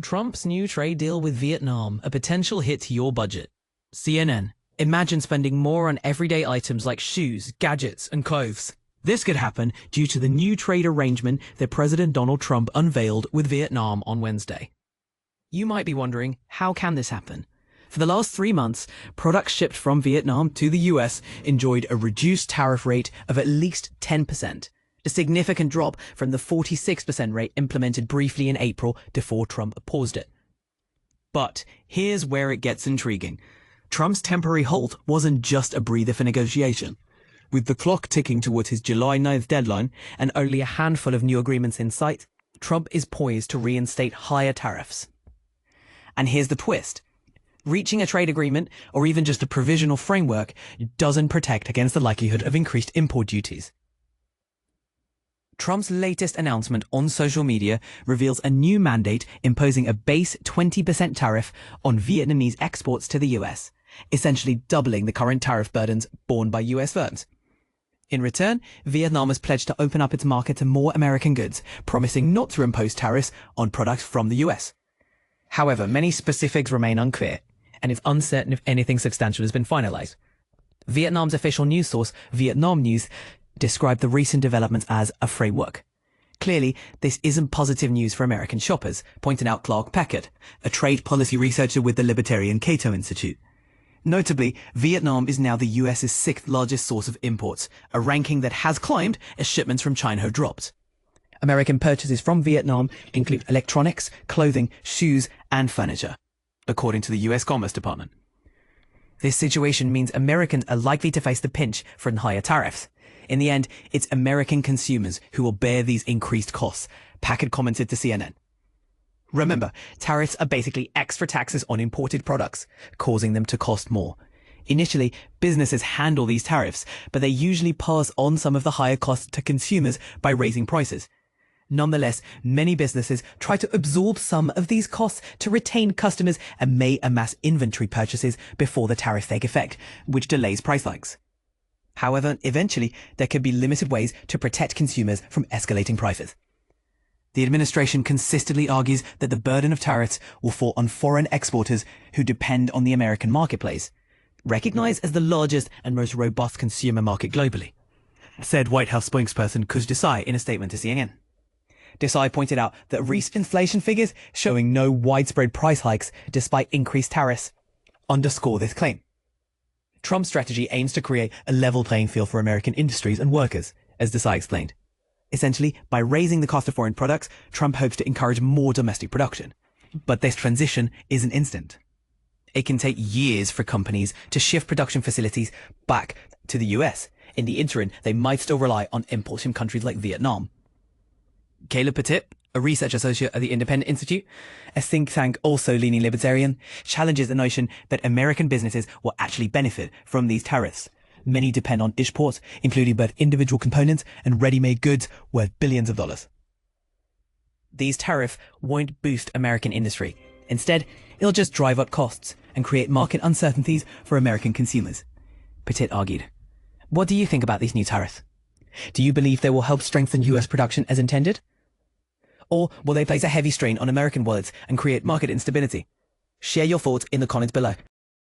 Trump's new trade deal with Vietnam, a potential hit to your budget. CNN. Imagine spending more on everyday items like shoes, gadgets, and clothes. This could happen due to the new trade arrangement that President Donald Trump unveiled with Vietnam on Wednesday. You might be wondering, how can this happen? For the last 3 months, products shipped from Vietnam to the US enjoyed a reduced tariff rate of at least 10%, a significant drop from the 46% rate implemented briefly in April before Trump paused it. But here's where it gets intriguing. Trump's temporary halt wasn't just a breather for negotiation. With the clock ticking towards his July 9th deadline and only a handful of new agreements in sight, Trump is poised to reinstate higher tariffs. And here's the twist. Reaching a trade agreement, or even just a provisional framework, doesn't protect against the likelihood of increased import duties. Trump's latest announcement on social media reveals a new mandate imposing a base 20% tariff on Vietnamese exports to the US, essentially doubling the current tariff burdens borne by US firms. In return, Vietnam has pledged to open up its market to more American goods, promising not to impose tariffs on products from the US. However, many specifics remain unclear, and it's uncertain if anything substantial has been finalized. Vietnam's official news source, Vietnam News, described the recent developments as a framework. Clearly, this isn't positive news for American shoppers, pointed out Clark Packard, a trade policy researcher with the Libertarian Cato Institute. Notably, Vietnam is now the US's 6th largest source of imports, a ranking that has climbed as shipments from China have dropped. American purchases from Vietnam include electronics, clothing, shoes, and furniture, according to the US Commerce Department. This situation means Americans are likely to face the pinch from higher tariffs. In the end, it's American consumers who will bear these increased costs, Packard commented to CNN. Remember, tariffs are basically extra taxes on imported products, causing them to cost more. Initially, businesses handle these tariffs, but they usually pass on some of the higher costs to consumers by raising prices. Nonetheless, many businesses try to absorb some of these costs to retain customers and may amass inventory purchases before the tariffs take effect, which delays price hikes. However, eventually, there could be limited ways to protect consumers from escalating prices. The administration consistently argues that the burden of tariffs will fall on foreign exporters who depend on the American marketplace, recognized as the largest and most robust consumer market globally, said White House spokesperson Kush Desai in a statement to CNN. Desai pointed out that recent inflation figures showing no widespread price hikes despite increased tariffs underscore this claim. Trump's strategy aims to create a level playing field for American industries and workers, as Desai explained. Essentially, by raising the cost of foreign products, Trump hopes to encourage more domestic production. But this transition isn't instant. It can take years for companies to shift production facilities back to the US. In the interim, they might still rely on imports from countries like Vietnam. Caleb Petit, a research associate at the Independent Institute, a think tank also leaning libertarian, challenges the notion that American businesses will actually benefit from these tariffs. Many depend on exports, including both individual components and ready-made goods worth billions of dollars. These tariffs won't boost American industry. Instead, it'll just drive up costs and create market uncertainties for American consumers, Petit argued. What do you think about these new tariffs? Do you believe they will help strengthen US production as intended? Or will they place a heavy strain on American wallets and create market instability? Share your thoughts in the comments below.